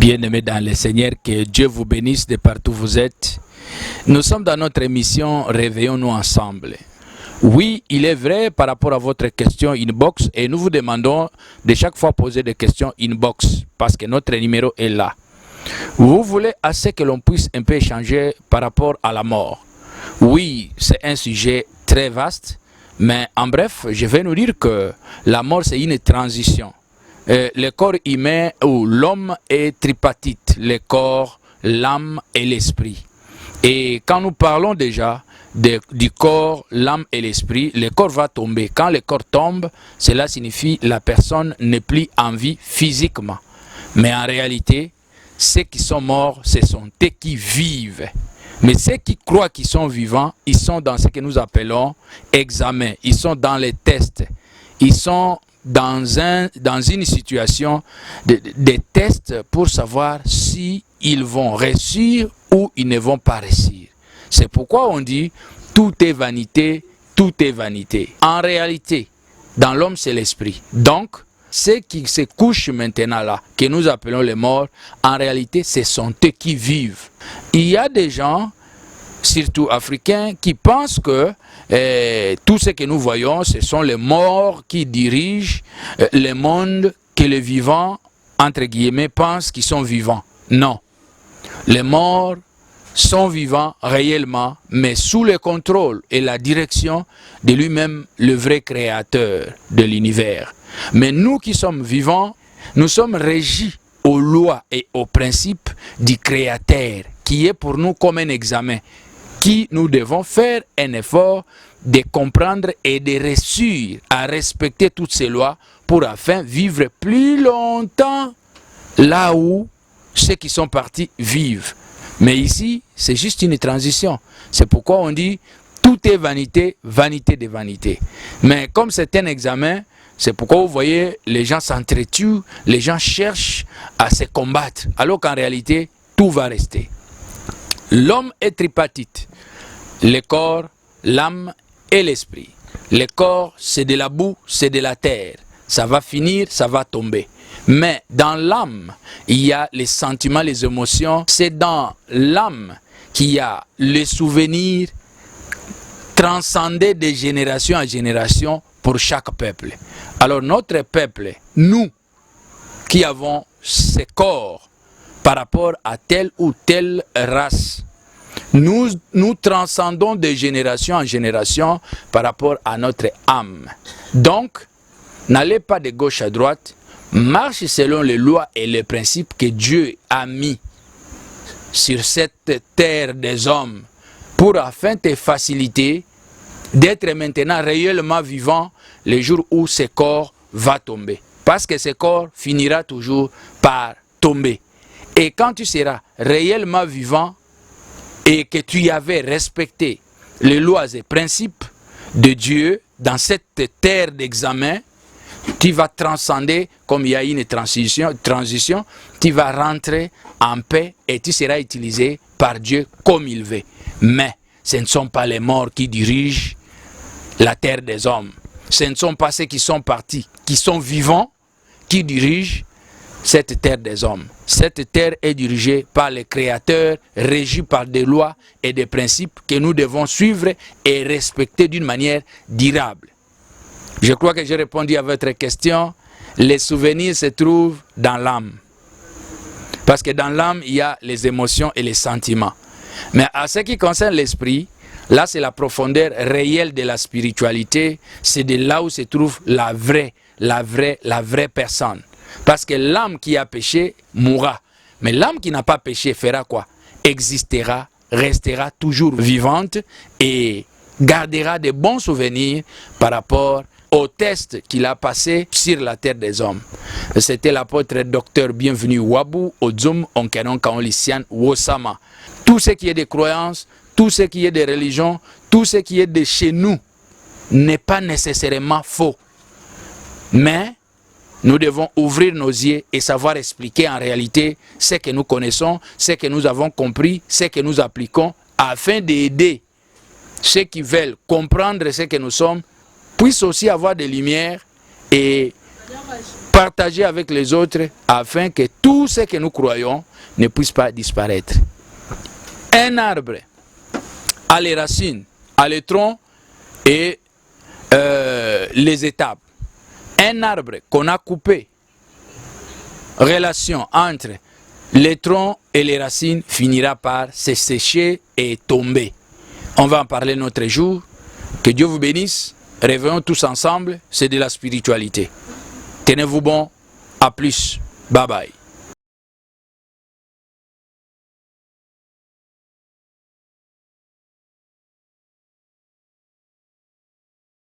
Bien-aimés dans le Seigneur, que Dieu vous bénisse de partout où vous êtes. Nous sommes dans notre émission Réveillons-nous ensemble. Oui, il est vrai par rapport à votre question inbox et nous vous demandons de chaque fois poser des questions inbox parce que notre numéro est là. Vous voulez assez que l'on puisse un peu échanger par rapport à la mort. Oui, c'est un sujet très vaste, mais en bref, je vais nous dire que la mort c'est une transition. Le corps humain ou l'homme est tripartite, le corps, l'âme et l'esprit. Et quand nous parlons déjà du corps, l'âme et l'esprit, le corps va tomber. Quand le corps tombe, cela signifie que la personne n'est plus en vie physiquement. Mais en réalité, ceux qui sont morts, ce sont ceux qui vivent. Mais ceux qui croient qu'ils sont vivants, ils sont dans ce que nous appelons examen. Ils sont dans les tests. Ils sont dans une situation de tests pour savoir si ils vont réussir ou ils ne vont pas réussir. C'est pourquoi on dit tout est vanité, tout est vanité. En réalité, dans l'homme, c'est l'esprit. Donc, ceux qui se couchent maintenant là, que nous appelons les morts, en réalité, ce sont eux qui vivent. Il y a des gens, surtout africains, qui pensent que tout ce que nous voyons, ce sont les morts qui dirigent le monde, que les vivants, entre guillemets, pensent qu'ils sont vivants. Non. Les morts sont vivants réellement, mais sous le contrôle et la direction de lui-même, le vrai créateur de l'univers. Mais nous qui sommes vivants, nous sommes régis aux lois et aux principes du créateur, qui est pour nous comme un examen, qui nous devons faire un effort de comprendre et de réussir à respecter toutes ces lois pour afin vivre plus longtemps là où ceux qui sont partis vivent. Mais ici, c'est juste une transition. C'est pourquoi on dit tout est vanité, vanité de vanité. Mais comme c'est un examen, c'est pourquoi vous voyez les gens s'entretuent, les gens cherchent à se combattre, alors qu'en réalité, tout va rester. L'homme est tripartite, le corps, l'âme et l'esprit. Le corps, c'est de la boue, c'est de la terre. Ça va finir, ça va tomber. Mais dans l'âme, il y a les sentiments, les émotions. C'est dans l'âme qu'il y a les souvenirs transcendés de génération en génération pour chaque peuple. Alors notre peuple, nous qui avons ce corps par rapport à telle ou telle race, nous transcendons de génération en génération par rapport à notre âme. Donc, n'allez pas de gauche à droite, marche selon les lois et les principes que Dieu a mis sur cette terre des hommes pour afin te faciliter d'être maintenant réellement vivant le jour où ce corps va tomber. Parce que ce corps finira toujours par tomber. Et quand tu seras réellement vivant et que tu y avais respecté les lois et principes de Dieu dans cette terre d'examen, tu vas transcender, comme il y a une transition, tu vas rentrer en paix et tu seras utilisé par Dieu comme il veut. Mais ce ne sont pas les morts qui dirigent la terre des hommes. Ce ne sont pas ceux qui sont partis, qui sont vivants, qui dirigent cette terre des hommes. Cette terre est dirigée par le Créateur, régie par des lois et des principes que nous devons suivre et respecter d'une manière durable. Je crois que j'ai répondu à votre question. Les souvenirs se trouvent dans l'âme. Parce que dans l'âme, il y a les émotions et les sentiments. Mais à ce qui concerne l'esprit, là c'est la profondeur réelle de la spiritualité. C'est de là où se trouve la vraie personne. Parce que l'âme qui a péché mourra. Mais l'âme qui n'a pas péché fera quoi? Existera, restera toujours vivante et gardera de bons souvenirs par rapport au test qu'il a passé sur la terre des hommes. C'était l'apôtre docteur bienvenu Wabu Odzum Onkenon Kaolisian Wosama. Tout ce qui est de croyances, tout ce qui est de religion, tout ce qui est de chez nous n'est pas nécessairement faux. Mais nous devons ouvrir nos yeux et savoir expliquer en réalité ce que nous connaissons, ce que nous avons compris, ce que nous appliquons, afin d'aider ceux qui veulent comprendre ce que nous sommes, puissent aussi avoir des lumières et partager avec les autres afin que tout ce que nous croyons ne puisse pas disparaître. Un arbre a les racines, a les troncs et les étapes. Un arbre qu'on a coupé, relation entre les troncs et les racines finira par se sécher et tomber. On va en parler notre jour. Que Dieu vous bénisse. Réveillons tous ensemble. C'est de la spiritualité. Tenez-vous bon. À plus. Bye bye.